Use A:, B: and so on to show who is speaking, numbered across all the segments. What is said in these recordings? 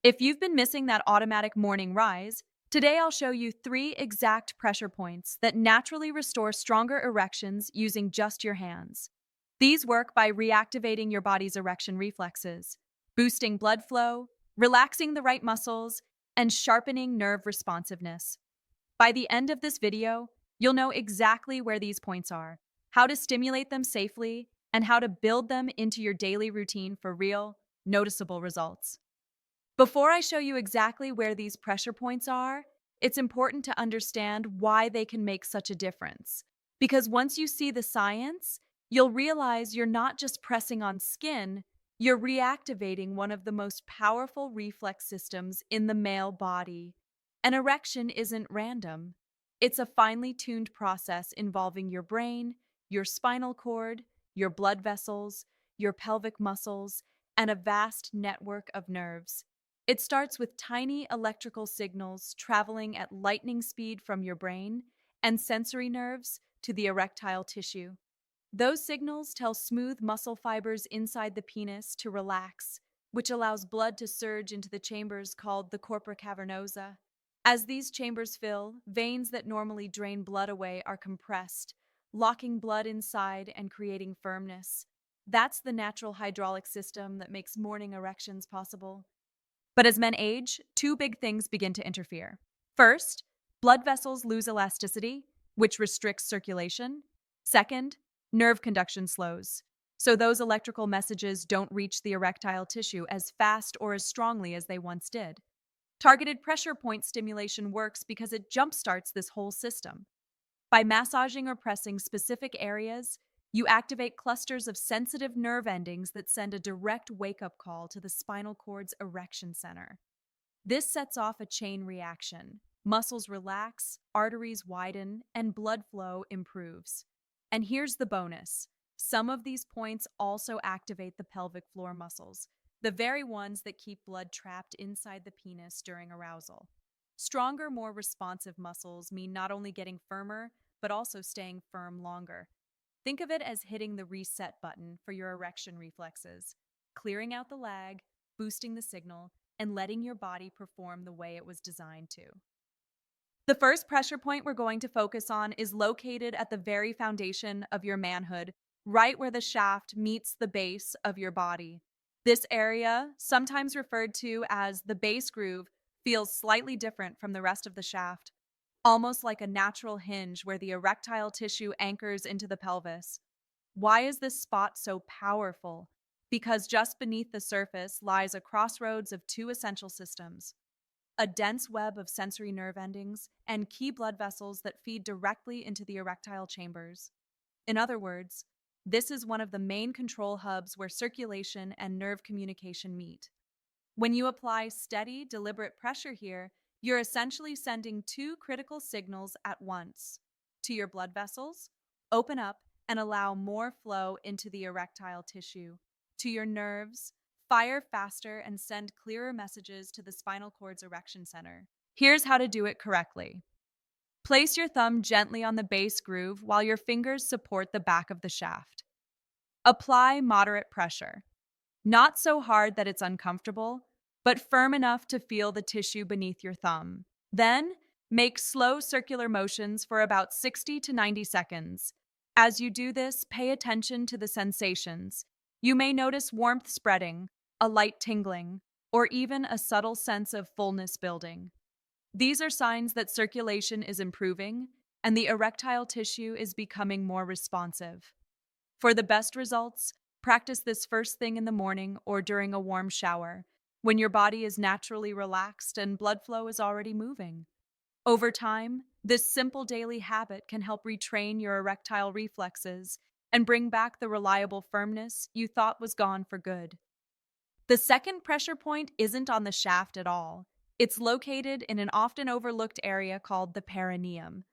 A: If you've been missing that automatic morning rise, today I'll show you 3 exact pressure points that naturally restore stronger erections using just your hands. These work by reactivating your body's erection reflexes, boosting blood flow, relaxing the right muscles, and sharpening nerve responsiveness. By the end of this video, you'll know exactly where these points are, how to stimulate them safely, and how to build them into your daily routine for real, noticeable results. Before I show you exactly where these pressure points are, it's important to understand why they can make such a difference. Because once you see the science, you'll realize you're not just pressing on skin, you're reactivating one of the most powerful reflex systems in the male body. An erection isn't random. It's a finely tuned process involving your brain, your spinal cord, your blood vessels, your pelvic muscles, and a vast network of nerves. It starts with tiny electrical signals traveling at lightning speed from your brain and sensory nerves to the erectile tissue. Those signals tell smooth muscle fibers inside the penis to relax, which allows blood to surge into the chambers called the corpora cavernosa. As these chambers fill, veins that normally drain blood away are compressed, locking blood inside and creating firmness. That's the natural hydraulic system that makes morning erections possible. But as men age, 2 big things begin to interfere. First, blood vessels lose elasticity, which restricts circulation. Second, nerve conduction slows. So those electrical messages don't reach the erectile tissue as fast or as strongly as they once did. Targeted pressure point stimulation works because it jumpstarts this whole system. By massaging or pressing specific areas, you activate clusters of sensitive nerve endings that send a direct wake up call to the spinal cord's erection center. This sets off a chain reaction. Muscles relax, arteries widen, and blood flow improves. And here's the bonus: some of these points also activate the pelvic floor muscles, the very ones that keep blood trapped inside the penis during arousal. Stronger, more responsive muscles mean not only getting firmer, but also staying firm longer. Think of it as hitting the reset button for your erection reflexes, clearing out the lag, boosting the signal, and letting your body perform the way it was designed to. The first pressure point we're going to focus on is located at the very foundation of your manhood, right where the shaft meets the base of your body. This area, sometimes referred to as the base groove, feels slightly different from the rest of the shaft, almost like a natural hinge where the erectile tissue anchors into the pelvis. Why is this spot so powerful? Because just beneath the surface lies a crossroads of 2 essential systems: a dense web of sensory nerve endings and key blood vessels that feed directly into the erectile chambers. In other words, this is one of the main control hubs where circulation and nerve communication meet. When you apply steady, deliberate pressure here, you're essentially sending 2 critical signals at once. To your blood vessels, open up and allow more flow into the erectile tissue. To your nerves, fire faster and send clearer messages to the spinal cord's erection center. Here's how to do it correctly. Place your thumb gently on the base groove while your fingers support the back of the shaft. Apply moderate pressure. Not so hard that it's uncomfortable, but firm enough to feel the tissue beneath your thumb. Then, make slow circular motions for about 60 to 90 seconds. As you do this, pay attention to the sensations. You may notice warmth spreading, a light tingling, or even a subtle sense of fullness building. These are signs that circulation is improving and the erectile tissue is becoming more responsive. For the best results, practice this first thing in the morning or during a warm shower, when your body is naturally relaxed and blood flow is already moving. Over time, this simple daily habit can help retrain your erectile reflexes and bring back the reliable firmness you thought was gone for good. The second pressure point isn't on the shaft at all. It's located in an often overlooked area called the perineum.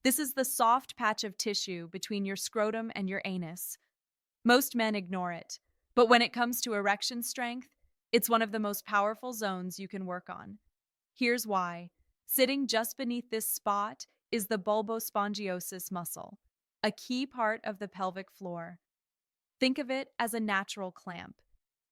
A: This is the soft patch of tissue between your scrotum and your anus. Most men ignore it, but when it comes to erection strength, it's one of the most powerful zones you can work on. Here's why. Sitting just beneath this spot is the bulbospongiosus muscle, a key part of the pelvic floor. Think of it as a natural clamp.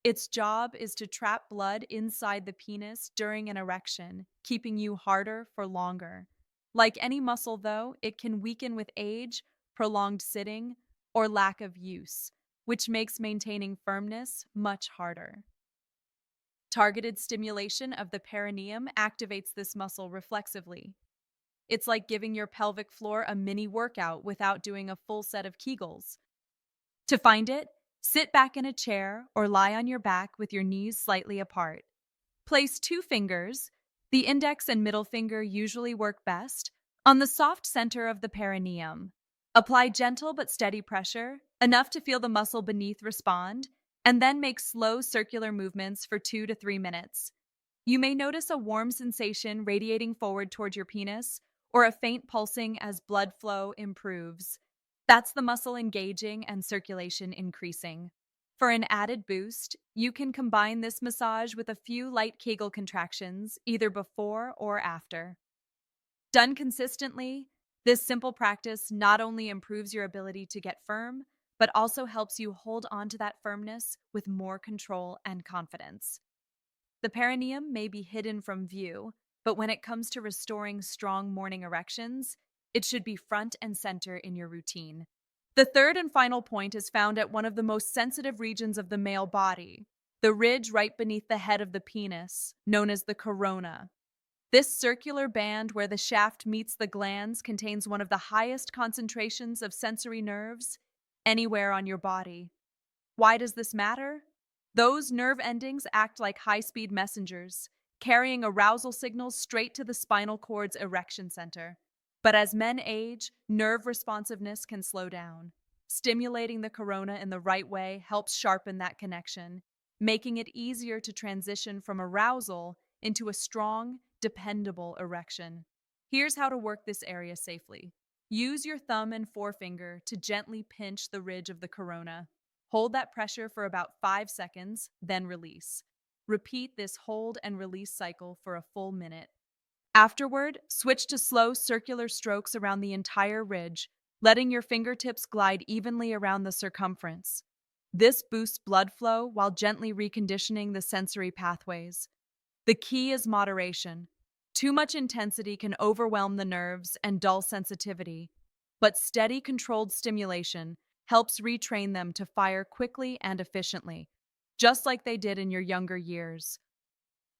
A: Its job is to trap blood inside the penis during an erection, keeping you harder for longer. Like any muscle, though, it can weaken with age, prolonged sitting, or lack of use, which makes maintaining firmness much harder. Targeted stimulation of the perineum activates this muscle reflexively. It's like giving your pelvic floor a mini workout without doing a full set of Kegels. To find it, sit back in a chair or lie on your back with your knees slightly apart. Place two fingers, the index and middle finger usually work best, on the soft center of the perineum. Apply gentle but steady pressure, enough to feel the muscle beneath respond, and then make slow circular movements for 2 to 3 minutes. You may notice a warm sensation radiating forward toward your penis or a faint pulsing as blood flow improves. That's the muscle engaging and circulation increasing. For an added boost, you can combine this massage with a few light Kegel contractions either before or after. Done consistently, this simple practice not only improves your ability to get firm, but also helps you hold on to that firmness with more control and confidence. The perineum may be hidden from view, but when it comes to restoring strong morning erections, it should be front and center in your routine. The third and final point is found at one of the most sensitive regions of the male body, the ridge right beneath the head of the penis, known as the corona. This circular band where the shaft meets the glands contains one of the highest concentrations of sensory nerves anywhere on your body. Why does this matter? Those nerve endings act like high-speed messengers, carrying arousal signals straight to the spinal cord's erection center. But as men age, nerve responsiveness can slow down. Stimulating the corona in the right way helps sharpen that connection, making it easier to transition from arousal into a strong, dependable erection. Here's how to work this area safely. Use your thumb and forefinger to gently pinch the ridge of the corona. Hold that pressure for about 5 seconds, then release. Repeat this hold and release cycle for a full minute. Afterward, switch to slow circular strokes around the entire ridge, letting your fingertips glide evenly around the circumference. This boosts blood flow while gently reconditioning the sensory pathways. The key is moderation. Too much intensity can overwhelm the nerves and dull sensitivity, but steady, controlled stimulation helps retrain them to fire quickly and efficiently, just like they did in your younger years.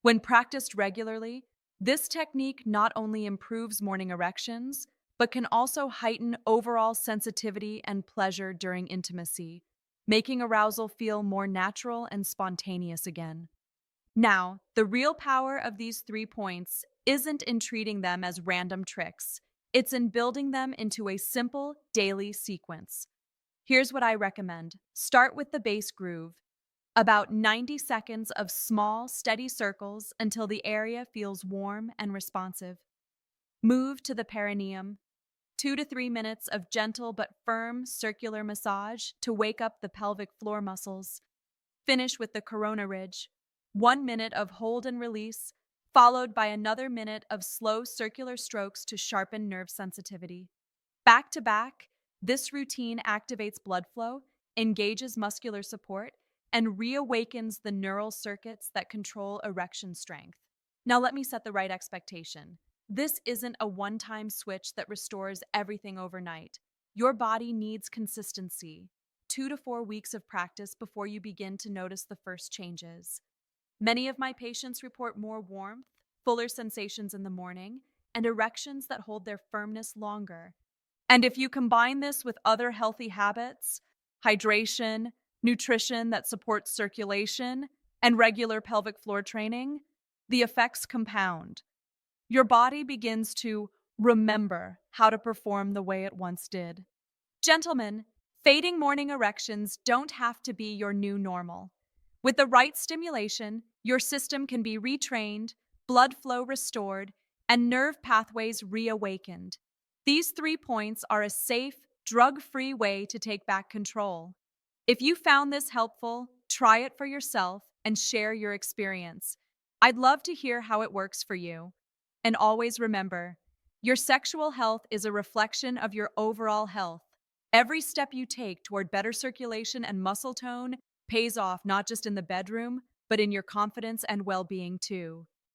A: When practiced regularly, this technique not only improves morning erections, but can also heighten overall sensitivity and pleasure during intimacy, making arousal feel more natural and spontaneous again. Now, the real power of these 3 points isn't in treating them as random tricks. It's in building them into a simple daily sequence. Here's what I recommend. Start with the bass groove. About 90 seconds of small, steady circles until the area feels warm and responsive. Move to the perineum. 2 to 3 minutes of gentle but firm circular massage to wake up the pelvic floor muscles. Finish with the corona ridge. 1 minute of hold and release, followed by another minute of slow circular strokes to sharpen nerve sensitivity. Back to back, this routine activates blood flow, engages muscular support, and reawakens the neural circuits that control erection strength. Now let me set the right expectation. This isn't a one-time switch that restores everything overnight. Your body needs consistency, 2 to 4 weeks of practice before you begin to notice the first changes. Many of my patients report more warmth, fuller sensations in the morning, and erections that hold their firmness longer. And if you combine this with other healthy habits, hydration, nutrition that supports circulation, and regular pelvic floor training, the effects compound. Your body begins to remember how to perform the way it once did. Gentlemen, fading morning erections don't have to be your new normal. With the right stimulation, your system can be retrained, blood flow restored, and nerve pathways reawakened. These 3 points are a safe, drug-free way to take back control. If you found this helpful, try it for yourself and share your experience. I'd love to hear how it works for you. And always remember, your sexual health is a reflection of your overall health. Every step you take toward better circulation and muscle tone pays off not just in the bedroom, but in your confidence and well being too.